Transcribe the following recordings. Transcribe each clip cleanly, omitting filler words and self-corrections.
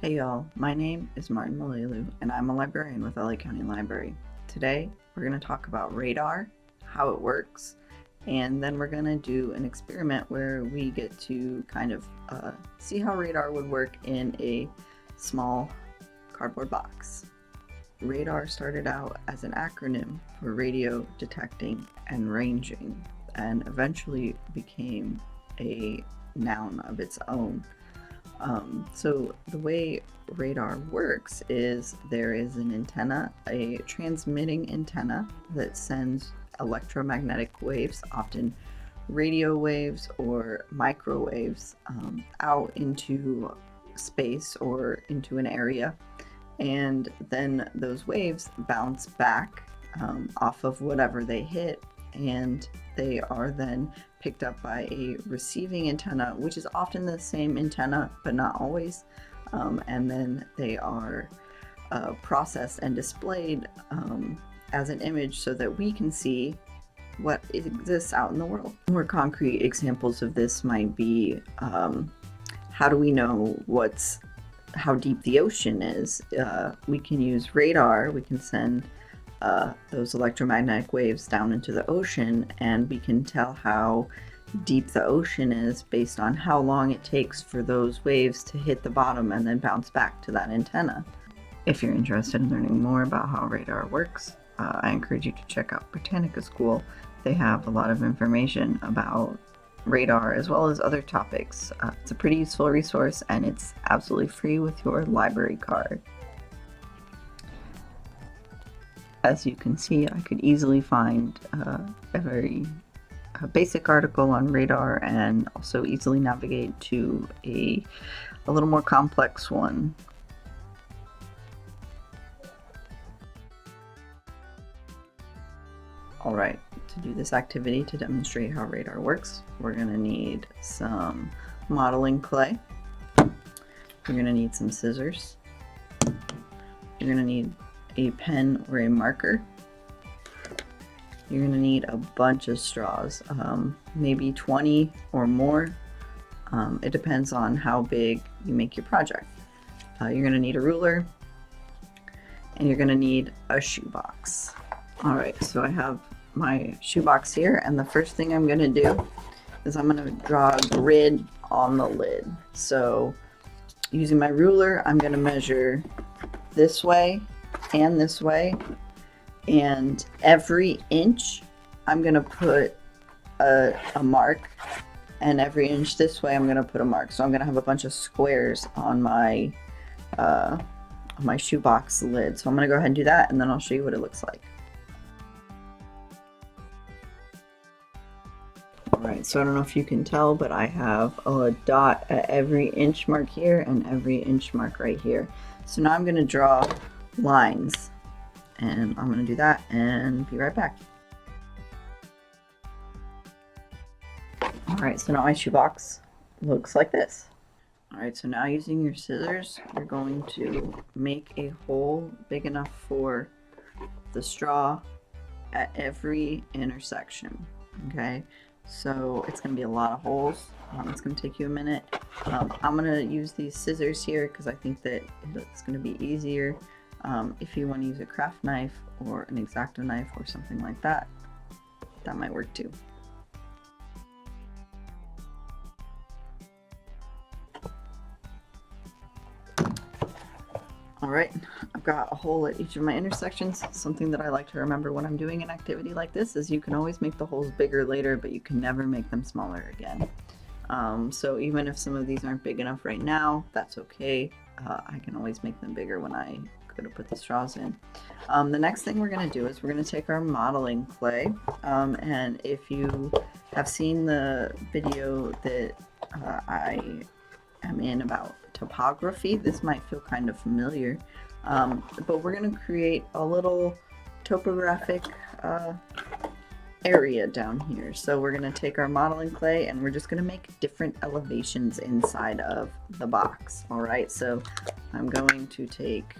Hey y'all, my name is Martin Malelu and I'm a librarian with LA County Library. Today we're going to talk about radar, how it works, and then we're going to do an experiment where we get to kind of see how radar would work in a small cardboard box. Radar started out as an acronym for radio detecting and ranging and eventually became a noun of its own. So the way radar works is there is an antenna, a transmitting antenna that sends electromagnetic waves, often radio waves or microwaves, out into space or into an area. And then those waves bounce back off of whatever they hit, and they are then picked up by a receiving antenna, which is often the same antenna, but not always. And then they are processed and displayed as an image so that we can see what exists out in the world. More concrete examples of this might be how do we know how deep the ocean is? We can use radar, we can send those electromagnetic waves down into the ocean, and we can tell how deep the ocean is based on how long it takes for those waves to hit the bottom and then bounce back to that antenna. If you're interested in learning more about how radar works, I encourage you to check out Britannica School. They have a lot of information about radar as well as other topics. It's a pretty useful resource and it's absolutely free with your library card. As you can see, I could easily find a very basic article on radar and also easily navigate to a little more complex one. Alright, to do this activity to demonstrate how radar works, we're going to need some modeling clay. You're going to need some scissors. You're going to need a pen or a marker. You're going to need a bunch of straws, maybe 20 or more. It depends on how big you make your project. You're going to need a ruler, and you're going to need a shoebox. Alright, so I have my shoebox here, and the first thing I'm going to do is I'm going to draw a grid on the lid. So using my ruler, I'm going to measure this way and this way, and every inch I'm going to put a mark, and every inch this way I'm going to put a mark. So I'm going to have a bunch of squares on my shoebox lid. So I'm going to go ahead and do that, and then I'll show you what it looks like. Alright, so I don't know if you can tell, but I have a dot at every inch mark here and every inch mark right here. So now I'm going to draw lines, and I'm going to do that and be right back. Alright, so now my shoebox looks like this. Alright, so now using your scissors, you're going to make a hole big enough for the straw at every intersection. Okay, so it's going to be a lot of holes. It's going to take you a minute. I'm going to use these scissors here because I think that it's going to be easier. If you want to use a craft knife or an X-Acto knife or something like that, that might work too. Alright, I've got a hole at each of my intersections. Something that I like to remember when I'm doing an activity like this is you can always make the holes bigger later, but you can never make them smaller again. So even if some of these aren't big enough right now, that's okay. I can always make them bigger when I go to put the straws in. The next thing we're going to do is we're going to take our modeling clay, and if you have seen the video that I am in about topography, this might feel kind of familiar, but we're going to create a little topographic area down here. So we're going to take our modeling clay and we're just going to make different elevations inside of the box. Alright, so I'm going to take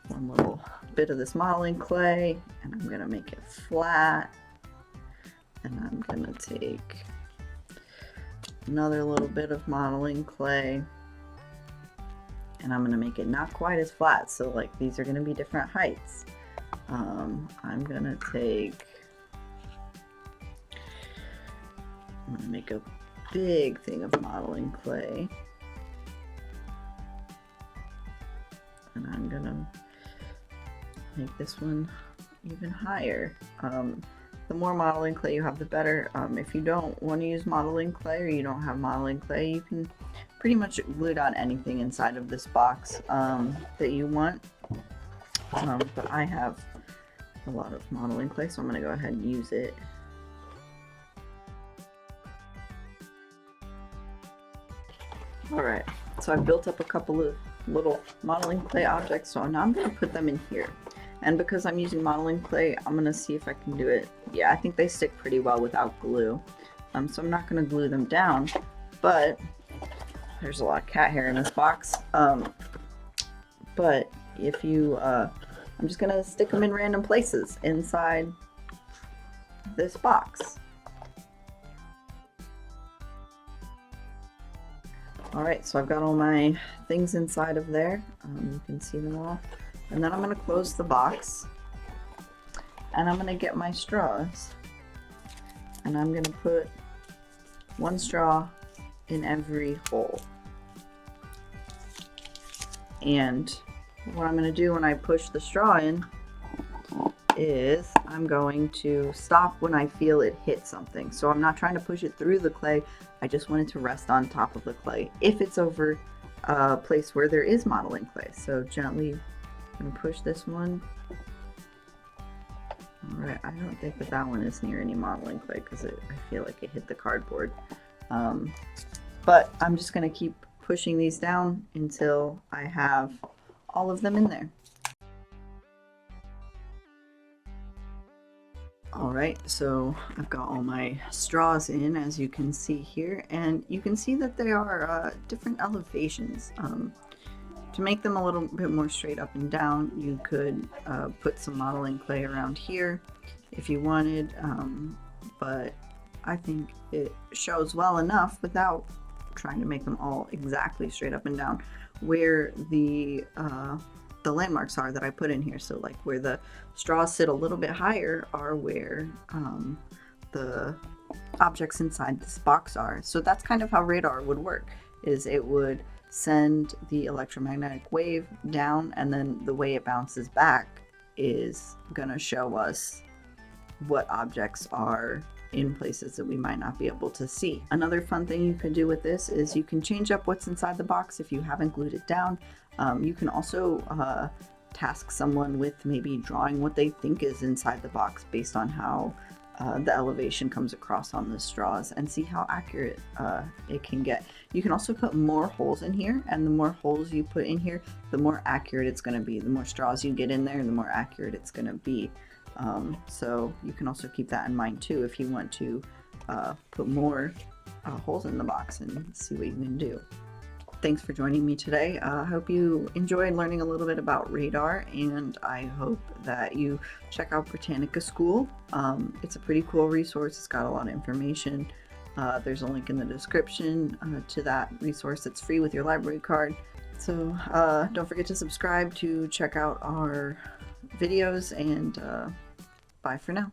one little bit of this modeling clay and I'm going to make it flat, and I'm going to take another little bit of modeling clay and I'm going to make it not quite as flat. So like these are going to be different heights. I'm going to make a big thing of modeling clay. And I'm going to make this one even higher. The more modeling clay you have, the better. If you don't want to use modeling clay or you don't have modeling clay, you can pretty much glue down anything inside of this box that you want. But I have a lot of modeling clay, so I'm going to go ahead and use it. Alright, so I've built up a couple of little modeling clay objects, so now I'm going to put them in here. And because I'm using modeling clay, I'm going to see if I can do it. Yeah, I think they stick pretty well without glue. So I'm not going to glue them down, but there's a lot of cat hair in this box. But if you, I'm just going to stick them in random places inside this box. Alright, so I've got all my things inside of there. You can see them all. And then I'm going to close the box. And I'm going to get my straws. And I'm going to put one straw in every hole. And what I'm going to do when I push the straw in is I'm going to stop when I feel it hit something. So I'm not trying to push it through the clay. I just want it to rest on top of the clay if it's over a place where there is modeling clay. So gently I'm going to push this one. Alright, I don't think that one is near any modeling clay because I feel like it hit the cardboard. But I'm just going to keep pushing these down until I have all of them in there. Alright, so I've got all my straws in, as you can see here, and you can see that they are different elevations. To make them a little bit more straight up and down, you could put some modeling clay around here if you wanted, but I think it shows well enough without trying to make them all exactly straight up and down where the landmarks are that I put in here. So like where the straws sit a little bit higher are where the objects inside this box are. So that's kind of how radar would work, is it would send the electromagnetic wave down, and then the way it bounces back is gonna show us what objects are in places that we might not be able to see. Another fun thing you can do with this is you can change up what's inside the box if you haven't glued it down. You can also task someone with maybe drawing what they think is inside the box based on how the elevation comes across on the straws, and see how accurate it can get. You can also put more holes in here, and the more holes you put in here, the more accurate it's going to be. The more straws you get in there, the more accurate it's going to be. So you can also keep that in mind too if you want to put more holes in the box and see what you can do. Thanks for joining me today. I hope you enjoyed learning a little bit about radar, and I hope that you check out Britannica School. It's a pretty cool resource. It's got a lot of information. There's a link in the description to that resource. It's free with your library card. So don't forget to subscribe to check out our videos, and bye for now.